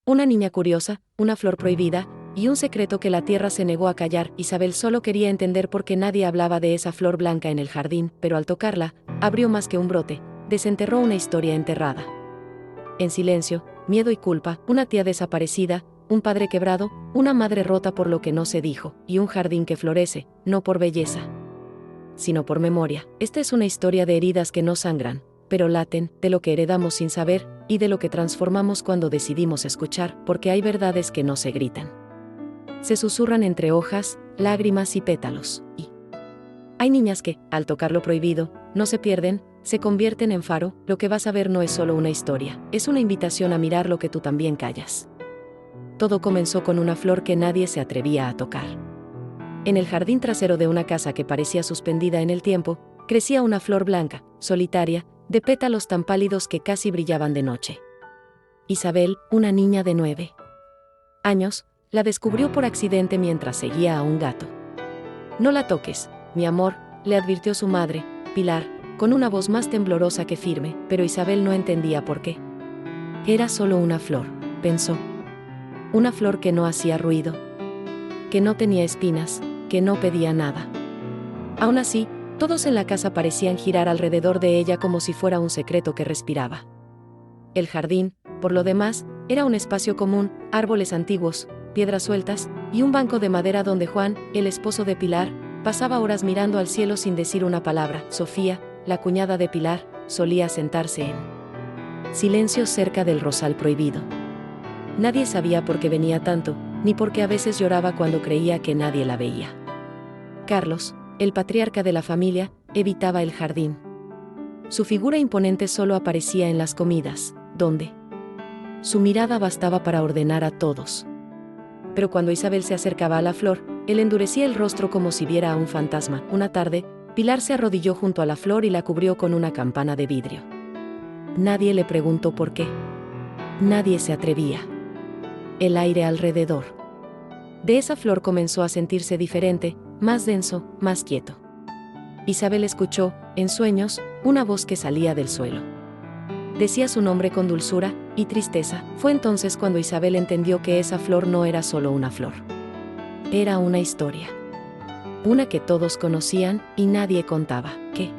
Una niña curiosa, una flor prohibida, y un secreto que la tierra se negó a callar. Isabel solo quería entender por qué nadie hablaba de esa flor blanca en el jardín, pero al tocarla, abrió más que un brote, desenterró una historia enterrada. En silencio, miedo y culpa, una tía desaparecida, un padre quebrado, una madre rota por lo que no se dijo, y un jardín que florece, no por belleza, sino por memoria. Esta es una historia de heridas que no sangran, pero laten, de lo que heredamos sin saber, y de lo que transformamos cuando decidimos escuchar, porque hay verdades que no se gritan. Se susurran entre hojas, lágrimas y pétalos, y hay niñas que, al tocar lo prohibido, no se pierden, se convierten en faro. Lo que vas a ver no es solo una historia, es una invitación a mirar lo que tú también callas. Todo comenzó con una flor que nadie se atrevía a tocar. En el jardín trasero de una casa que parecía suspendida en el tiempo, crecía una flor blanca, solitaria, de pétalos tan pálidos que casi brillaban de noche. Isabel, una niña de 9 años, la descubrió por accidente mientras seguía a un gato. «No la toques, mi amor», le advirtió su madre, Pilar, con una voz más temblorosa que firme, pero Isabel no entendía por qué. Era solo una flor, pensó. Una flor que no hacía ruido, que no tenía espinas, que no pedía nada. Aún así, todos en la casa parecían girar alrededor de ella como si fuera un secreto que respiraba. El jardín, por lo demás, era un espacio común, árboles antiguos, piedras sueltas, y un banco de madera donde Juan, el esposo de Pilar, pasaba horas mirando al cielo sin decir una palabra. Sofía, la cuñada de Pilar, solía sentarse en silencio cerca del rosal prohibido. Nadie sabía por qué venía tanto, ni por qué a veces lloraba cuando creía que nadie la veía. Carlos, el patriarca de la familia, evitaba el jardín. Su figura imponente solo aparecía en las comidas, donde su mirada bastaba para ordenar a todos. Pero cuando Isabel se acercaba a la flor, él endurecía el rostro como si viera a un fantasma. Una tarde, Pilar se arrodilló junto a la flor y la cubrió con una campana de vidrio. Nadie le preguntó por qué. Nadie se atrevía. El aire alrededor de esa flor comenzó a sentirse diferente, más denso, más quieto. Isabel escuchó, en sueños, una voz que salía del suelo. Decía su nombre con dulzura y tristeza. Fue entonces cuando Isabel entendió que esa flor no era solo una flor. Era una historia. Una que todos conocían y nadie contaba. ¿Qué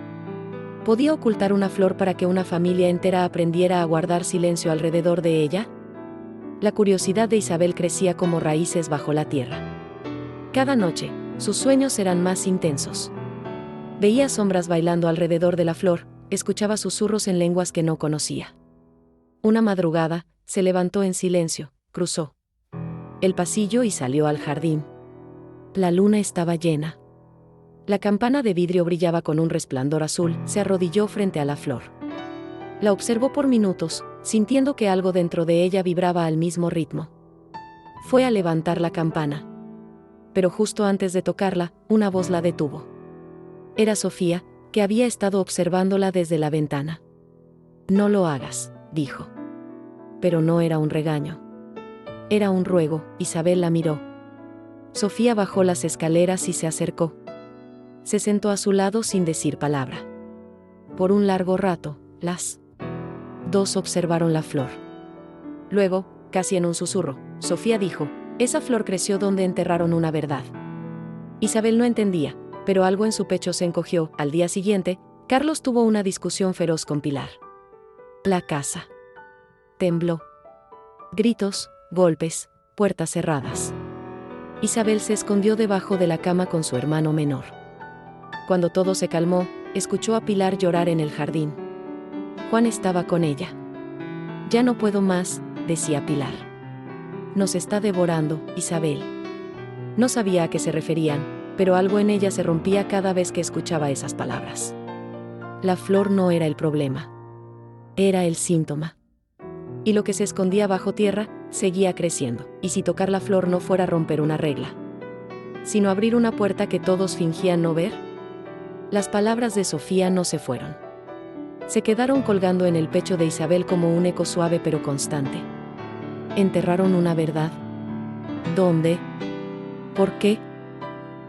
podía ocultar una flor para que una familia entera aprendiera a guardar silencio alrededor de ella? La curiosidad de Isabel crecía como raíces bajo la tierra. Cada noche, sus sueños eran más intensos. Veía sombras bailando alrededor de la flor, escuchaba susurros en lenguas que no conocía. Una madrugada, se levantó en silencio, cruzó el pasillo y salió al jardín. La luna estaba llena. La campana de vidrio brillaba con un resplandor azul. Se arrodilló frente a la flor. La observó por minutos, sintiendo que algo dentro de ella vibraba al mismo ritmo. Fue a levantar la campana. Pero justo antes de tocarla, una voz la detuvo. Era Sofía, que había estado observándola desde la ventana. «No lo hagas», dijo. Pero no era un regaño. Era un ruego. Isabel la miró. Sofía bajó las escaleras y se acercó. Se sentó a su lado sin decir palabra. Por un largo rato, las dos observaron la flor. Luego, casi en un susurro, Sofía dijo: «Esa flor creció donde enterraron una verdad». Isabel no entendía, pero algo en su pecho se encogió. Al día siguiente, Carlos tuvo una discusión feroz con Pilar. La casa tembló. Gritos, golpes, puertas cerradas. Isabel se escondió debajo de la cama con su hermano menor. Cuando todo se calmó, escuchó a Pilar llorar en el jardín. Juan estaba con ella. «Ya no puedo más», decía Pilar. «Nos está devorando, Isabel». No sabía a qué se referían, pero algo en ella se rompía cada vez que escuchaba esas palabras. La flor no era el problema. Era el síntoma. Y lo que se escondía bajo tierra, seguía creciendo. Y si tocar la flor no fuera romper una regla, sino abrir una puerta que todos fingían no ver. Las palabras de Sofía no se fueron. Se quedaron colgando en el pecho de Isabel como un eco suave pero constante. Enterraron una verdad. ¿Dónde? ¿Por qué?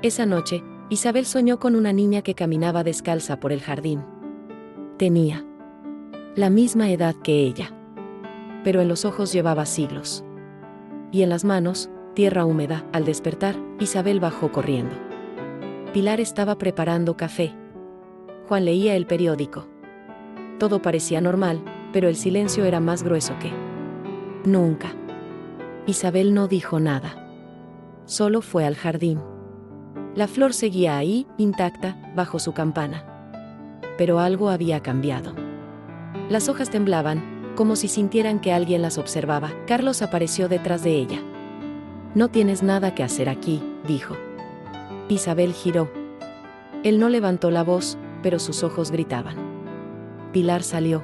Esa noche, Isabel soñó con una niña que caminaba descalza por el jardín. Tenía la misma edad que ella, pero en los ojos llevaba siglos. Y en las manos, tierra húmeda. Al despertar, Isabel bajó corriendo. Pilar estaba preparando café. Juan leía el periódico. Todo parecía normal, pero el silencio era más grueso que nunca. Isabel no dijo nada. Solo fue al jardín. La flor seguía ahí, intacta, bajo su campana. Pero algo había cambiado. Las hojas temblaban, como si sintieran que alguien las observaba. Carlos apareció detrás de ella. «No tienes nada que hacer aquí», dijo. Isabel giró. Él no levantó la voz, pero sus ojos gritaban. Pilar salió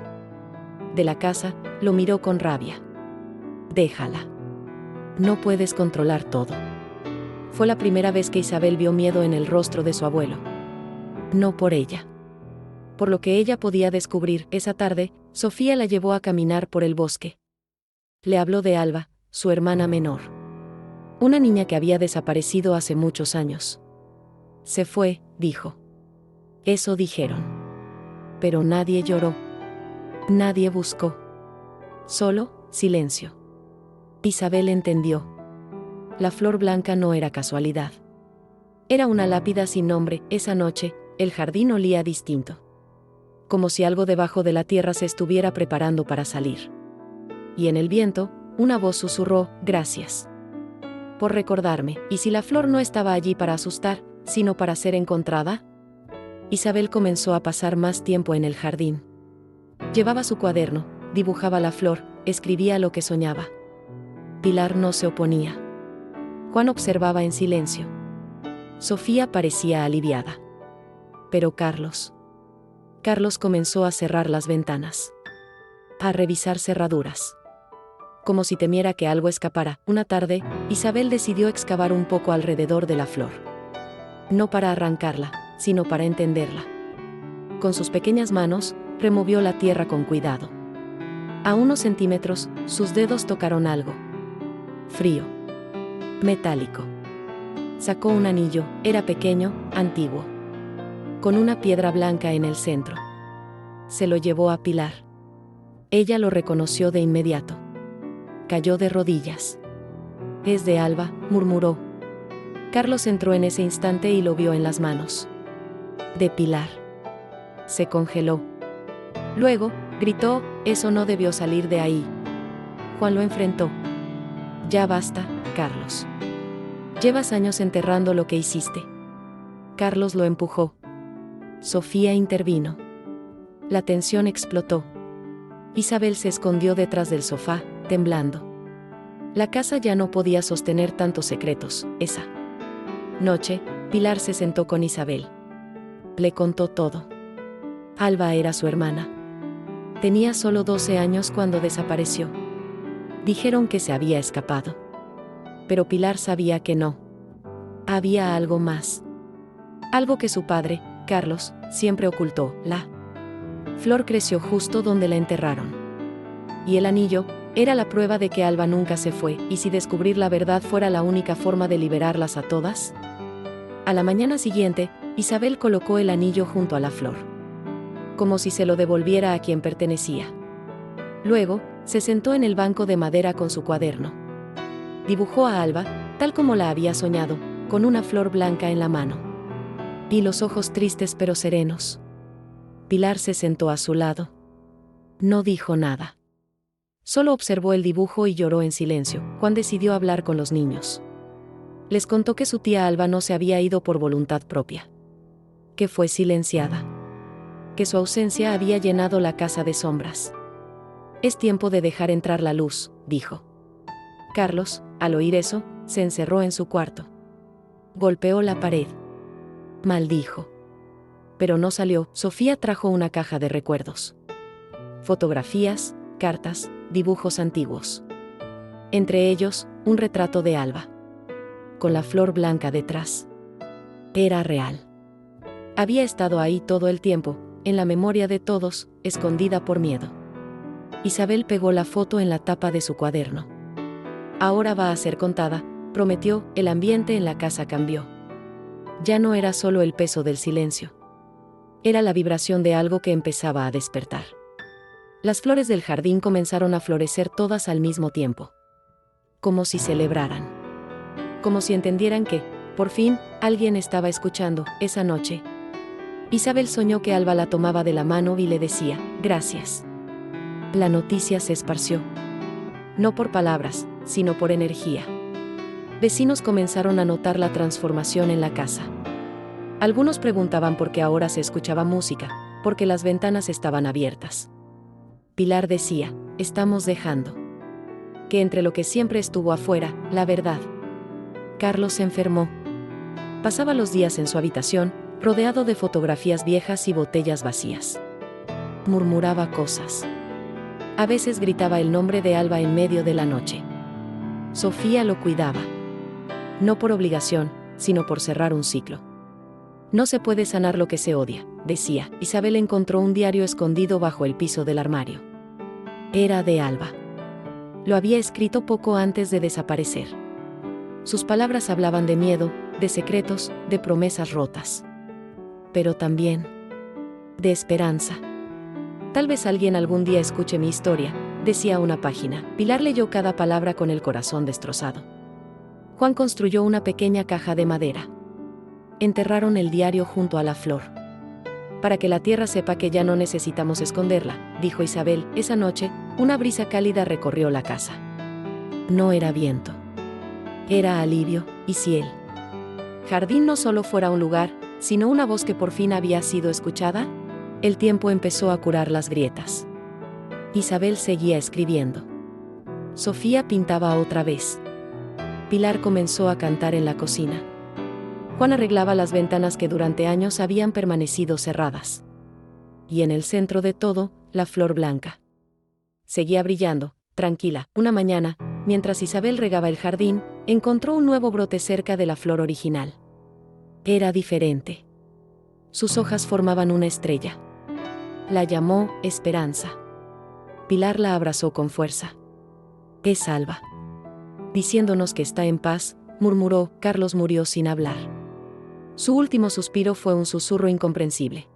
de la casa, lo miró con rabia. «Déjala. No puedes controlar todo». Fue la primera vez que Isabel vio miedo en el rostro de su abuelo. No por ella. Por lo que ella podía descubrir. Esa tarde, Sofía la llevó a caminar por el bosque. Le habló de Alba, su hermana menor. Una niña que había desaparecido hace muchos años. Se fue, dijo. Eso dijeron. Pero nadie lloró. Nadie buscó. Solo, silencio. Isabel entendió. La flor blanca no era casualidad. Era una lápida sin nombre. Esa noche, el jardín olía distinto. Como si algo debajo de la tierra se estuviera preparando para salir. Y en el viento, una voz susurró, «Gracias por recordarme». ¿Y si la flor no estaba allí para asustar, sino para ser encontrada? Isabel comenzó a pasar más tiempo en el jardín. Llevaba su cuaderno, dibujaba la flor, escribía lo que soñaba. Pilar no se oponía. Juan observaba en silencio. Sofía parecía aliviada. Pero Carlos comenzó a cerrar las ventanas. A revisar cerraduras. Como si temiera que algo escapara. Una tarde, Isabel decidió excavar un poco alrededor de la flor. No para arrancarla, sino para entenderla. Con sus pequeñas manos, removió la tierra con cuidado. A unos centímetros, sus dedos tocaron algo. Frío. Metálico. Sacó un anillo, era pequeño, antiguo. Con una piedra blanca en el centro. Se lo llevó a Pilar. Ella lo reconoció de inmediato. Cayó de rodillas. «Es de Alba», murmuró. Carlos entró en ese instante y lo vio en las manos. De Pilar. Se congeló. Luego, gritó, «Eso no debió salir de ahí». Juan lo enfrentó. «Ya basta, Carlos. Llevas años enterrando lo que hiciste». Carlos lo empujó. Sofía intervino. La tensión explotó. Isabel se escondió detrás del sofá, temblando. La casa ya no podía sostener tantos secretos. Esa noche, Pilar se sentó con Isabel. Le contó todo. Alba era su hermana. Tenía solo 12 años cuando desapareció. Dijeron que se había escapado. Pero Pilar sabía que no. Había algo más. Algo que su padre, Carlos, siempre ocultó. La flor creció justo donde la enterraron. Y el anillo era la prueba de que Alba nunca se fue. ¿Y si descubrir la verdad fuera la única forma de liberarlas a todas? A la mañana siguiente, Isabel colocó el anillo junto a la flor. Como si se lo devolviera a quien pertenecía. Luego, se sentó en el banco de madera con su cuaderno. Dibujó a Alba, tal como la había soñado, con una flor blanca en la mano. Y los ojos tristes pero serenos. Pilar se sentó a su lado. No dijo nada. Solo observó el dibujo y lloró en silencio. Juan decidió hablar con los niños. Les contó que su tía Alba no se había ido por voluntad propia. Que fue silenciada. Que su ausencia había llenado la casa de sombras. «Es tiempo de dejar entrar la luz», dijo. Carlos, al oír eso, se encerró en su cuarto. Golpeó la pared. Maldijo. Pero no salió. Sofía trajo una caja de recuerdos. Fotografías, cartas, dibujos antiguos. Entre ellos, un retrato de Alba. Con la flor blanca detrás. Era real. Había estado ahí todo el tiempo, en la memoria de todos, escondida por miedo. Isabel pegó la foto en la tapa de su cuaderno. Ahora va a ser contada, prometió. El ambiente en la casa cambió. Ya no era solo el peso del silencio. Era la vibración de algo que empezaba a despertar. Las flores del jardín comenzaron a florecer todas al mismo tiempo. como si celebraran. Como si entendieran que, por fin, alguien estaba escuchando. Esa noche, Isabel soñó que Alba la tomaba de la mano y le decía, gracias. La noticia se esparció. No por palabras, sino por energía. Vecinos comenzaron a notar la transformación en la casa. Algunos preguntaban por qué ahora se escuchaba música, porque las ventanas estaban abiertas. Pilar decía, estamos dejando que entre lo que siempre estuvo afuera, la verdad. Carlos se enfermó. Pasaba los días en su habitación, rodeado de fotografías viejas y botellas vacías. Murmuraba cosas. A veces gritaba el nombre de Alba en medio de la noche. Sofía lo cuidaba. No por obligación, sino por cerrar un ciclo. No se puede sanar lo que se odia, decía. Isabel encontró un diario escondido bajo el piso del armario. Era de Alba. Lo había escrito poco antes de desaparecer. Sus palabras hablaban de miedo, de secretos, de promesas rotas. Pero también de esperanza. Tal vez alguien algún día escuche mi historia, decía una página. Pilar leyó cada palabra con el corazón destrozado. Juan construyó una pequeña caja de madera. Enterraron el diario junto a la flor. Para que la tierra sepa que ya no necesitamos esconderla, dijo Isabel. Esa noche, una brisa cálida recorrió la casa. No era viento. Era alivio, y si el jardín no solo fuera un lugar, sino una voz que por fin había sido escuchada. El tiempo empezó a curar las grietas. Isabel seguía escribiendo. Sofía pintaba otra vez. Pilar comenzó a cantar en la cocina. Juan arreglaba las ventanas que durante años habían permanecido cerradas. Y en el centro de todo, la flor blanca. Seguía brillando, tranquila. Una mañana, mientras Isabel regaba el jardín, encontró un nuevo brote cerca de la flor original. Era diferente. Sus hojas formaban una estrella. La llamó Esperanza. Pilar la abrazó con fuerza. Es Alba. Diciéndonos que está en paz, murmuró. Carlos murió sin hablar. Su último suspiro fue un susurro incomprensible.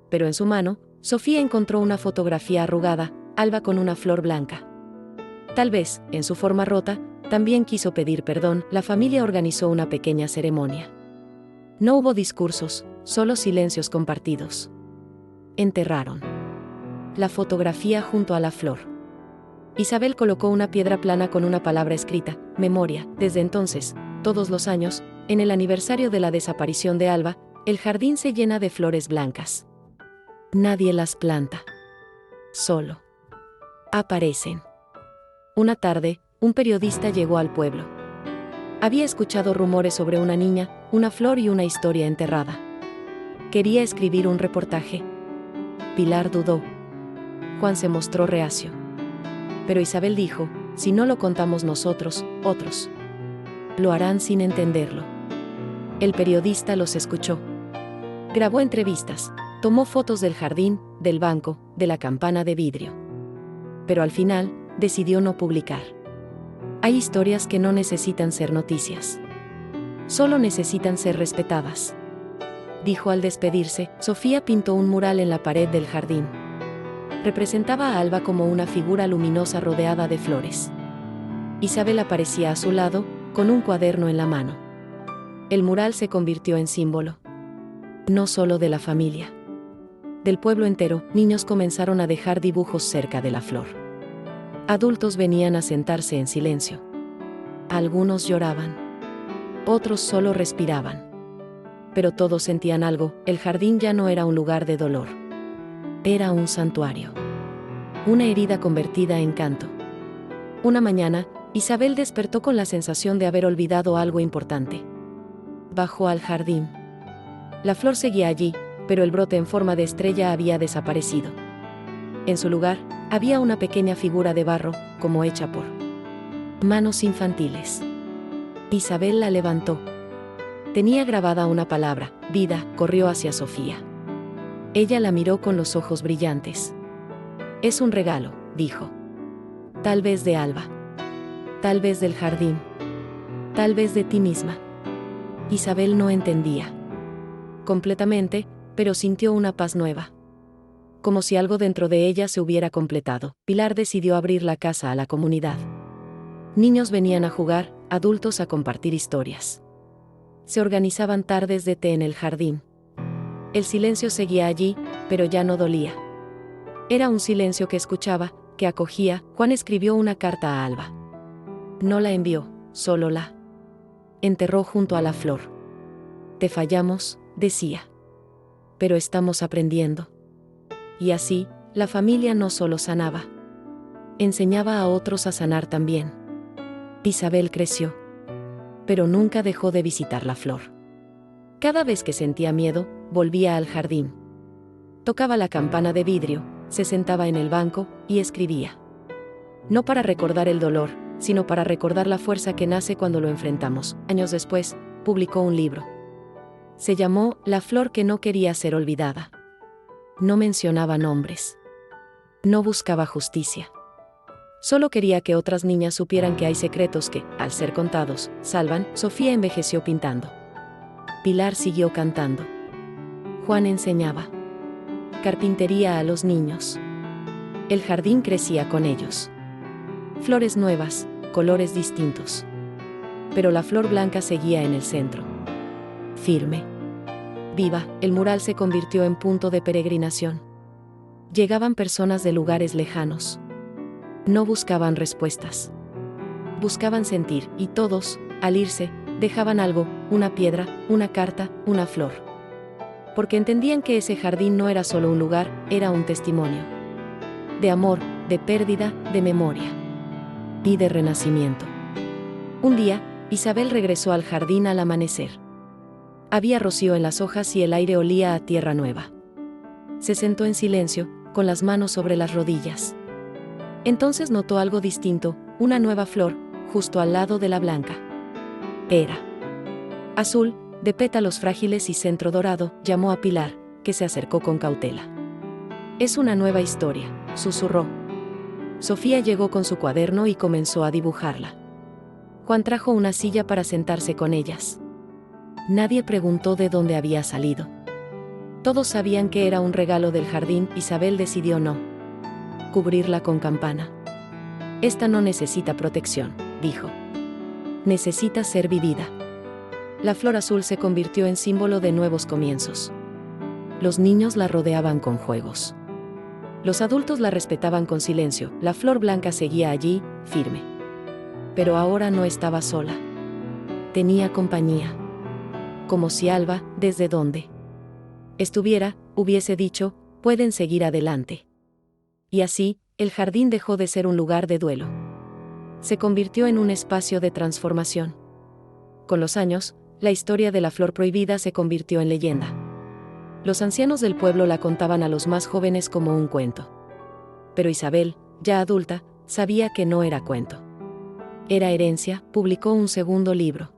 Pero en su mano, Sofía encontró una fotografía arrugada, Alba con una flor blanca. Tal vez, en su forma rota, también quiso pedir perdón. La familia organizó una pequeña ceremonia. No hubo discursos, solo silencios compartidos. Enterraron la fotografía junto a la flor. Isabel colocó una piedra plana con una palabra escrita, memoria. Desde entonces, todos los años, en el aniversario de la desaparición de Alba, el jardín se llena de flores blancas. Nadie las planta. Solo aparecen. Una tarde, un periodista llegó al pueblo. Había escuchado rumores sobre una niña, una flor y una historia enterrada. Quería escribir un reportaje. Pilar dudó. Juan se mostró reacio. Pero Isabel dijo, si no lo contamos nosotros, otros lo harán sin entenderlo. El periodista los escuchó. Grabó entrevistas, tomó fotos del jardín, del banco, de la campana de vidrio. Pero al final, decidió no publicar. Hay historias que no necesitan ser noticias. Solo necesitan ser respetadas. Dijo al despedirse. Sofía pintó un mural en la pared del jardín. Representaba a Alba como una figura luminosa rodeada de flores. Isabel aparecía a su lado, con un cuaderno en la mano. El mural se convirtió en símbolo. No solo de la familia. Del pueblo entero, niños comenzaron a dejar dibujos cerca de la flor. Adultos venían a sentarse en silencio. Algunos lloraban. Otros solo respiraban. Pero todos sentían algo. El jardín ya no era un lugar de dolor. Era un santuario. Una herida convertida en canto. Una mañana, Isabel despertó con la sensación de haber olvidado algo importante. Bajó al jardín. La flor seguía allí, pero el brote en forma de estrella había desaparecido. En su lugar, había una pequeña figura de barro, como hecha por manos infantiles. Isabel la levantó. Tenía grabada una palabra, vida. Corrió hacia Sofía. Ella la miró con los ojos brillantes. Es un regalo, dijo. Tal vez de Alba. Tal vez del jardín. Tal vez de ti misma. Isabel no entendía completamente, pero sintió una paz nueva. Como si algo dentro de ella se hubiera completado. Pilar decidió abrir la casa a la comunidad. Niños venían a jugar, adultos a compartir historias. Se organizaban tardes de té en el jardín. El silencio seguía allí, pero ya no dolía. Era un silencio que escuchaba, que acogía. Juan escribió una carta a Alba. No la envió, solo la enterró junto a la flor. Te fallamos, decía. Pero estamos aprendiendo. Y así, la familia no solo sanaba. Enseñaba a otros a sanar también. Isabel creció. Pero nunca dejó de visitar la flor. Cada vez que sentía miedo, volvía al jardín. Tocaba la campana de vidrio, se sentaba en el banco y escribía. No para recordar el dolor, sino para recordar la fuerza que nace cuando lo enfrentamos. Años después, publicó un libro. Se llamó La flor que no quería ser olvidada. No mencionaba nombres. No buscaba justicia. Solo quería que otras niñas supieran que hay secretos que, al ser contados, salvan. Sofía envejeció pintando. Pilar siguió cantando. Juan enseñaba carpintería a los niños. El jardín crecía con ellos. Flores nuevas, colores distintos. Pero la flor blanca seguía en el centro. Firme. Viva, el mural se convirtió en punto de peregrinación. Llegaban personas de lugares lejanos. No buscaban respuestas. Buscaban sentir, y todos, al irse, dejaban algo, una piedra, una carta, una flor. Porque entendían que ese jardín no era solo un lugar, era un testimonio. De amor, de pérdida, de memoria. Y de renacimiento. Un día, Isabel regresó al jardín al amanecer. Había rocío en las hojas y el aire olía a tierra nueva. Se sentó en silencio, con las manos sobre las rodillas. Entonces notó algo distinto, una nueva flor, justo al lado de la blanca. Era azul, de pétalos frágiles y centro dorado. Llamó a Pilar, que se acercó con cautela. Es una nueva historia, susurró. Sofía llegó con su cuaderno y comenzó a dibujarla. Juan trajo una silla para sentarse con ellas. Nadie preguntó de dónde había salido. Todos sabían que era un regalo del jardín. Isabel decidió no cubrirla con campana. Esta no necesita protección, dijo. Necesita ser vivida. La flor azul se convirtió en símbolo de nuevos comienzos. Los niños la rodeaban con juegos. Los adultos la respetaban con silencio. La flor blanca seguía allí, firme. Pero ahora no estaba sola. Tenía compañía. Como si Alba, desde donde estuviera, hubiese dicho, pueden seguir adelante. Y así, el jardín dejó de ser un lugar de duelo. Se convirtió en un espacio de transformación. Con los años, la historia de la flor prohibida se convirtió en leyenda. Los ancianos del pueblo la contaban a los más jóvenes como un cuento. Pero Isabel, ya adulta, sabía que no era cuento. Era herencia. Publicó un segundo libro.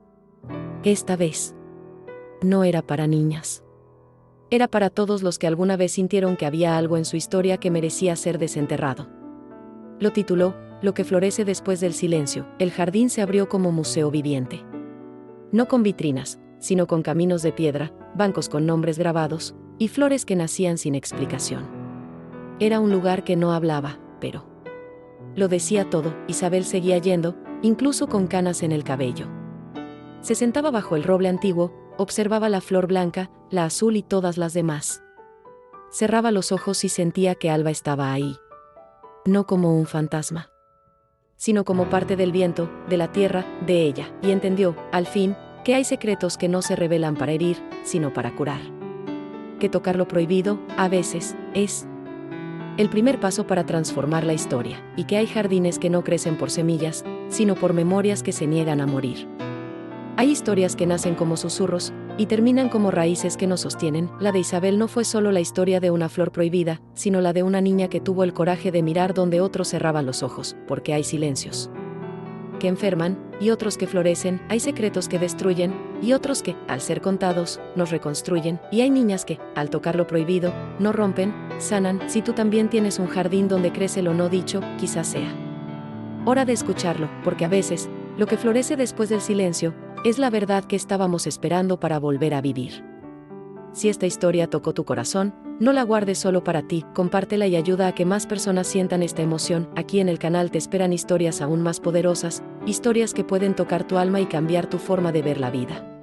Esta vez no era para niñas. Era para todos los que alguna vez sintieron que había algo en su historia que merecía ser desenterrado. Lo tituló, Lo que florece después del silencio. El jardín se abrió como museo viviente. No con vitrinas, sino con caminos de piedra, bancos con nombres grabados, y flores que nacían sin explicación. Era un lugar que no hablaba, pero lo decía todo. Isabel seguía yendo, incluso con canas en el cabello. Se sentaba bajo el roble antiguo, observaba la flor blanca, la azul y todas las demás. Cerraba los ojos y sentía que Alba estaba ahí. No como un fantasma, sino como parte del viento, de la tierra, de ella, y entendió, al fin, que hay secretos que no se revelan para herir, sino para curar. Que tocar lo prohibido, a veces, es el primer paso para transformar la historia, y que hay jardines que no crecen por semillas, sino por memorias que se niegan a morir. Hay historias que nacen como susurros, y terminan como raíces que nos sostienen. La de Isabel no fue solo la historia de una flor prohibida, sino la de una niña que tuvo el coraje de mirar donde otros cerraban los ojos, porque hay silencios que enferman, y otros que florecen, hay secretos que destruyen, y otros que, al ser contados, nos reconstruyen, y hay niñas que, al tocar lo prohibido, no rompen, sanan. Si tú también tienes un jardín donde crece lo no dicho, quizás sea hora de escucharlo, porque a veces, lo que florece después del silencio, es la verdad que estábamos esperando para volver a vivir. Si esta historia tocó tu corazón, no la guardes solo para ti, compártela y ayuda a que más personas sientan esta emoción. Aquí en el canal te esperan historias aún más poderosas, historias que pueden tocar tu alma y cambiar tu forma de ver la vida.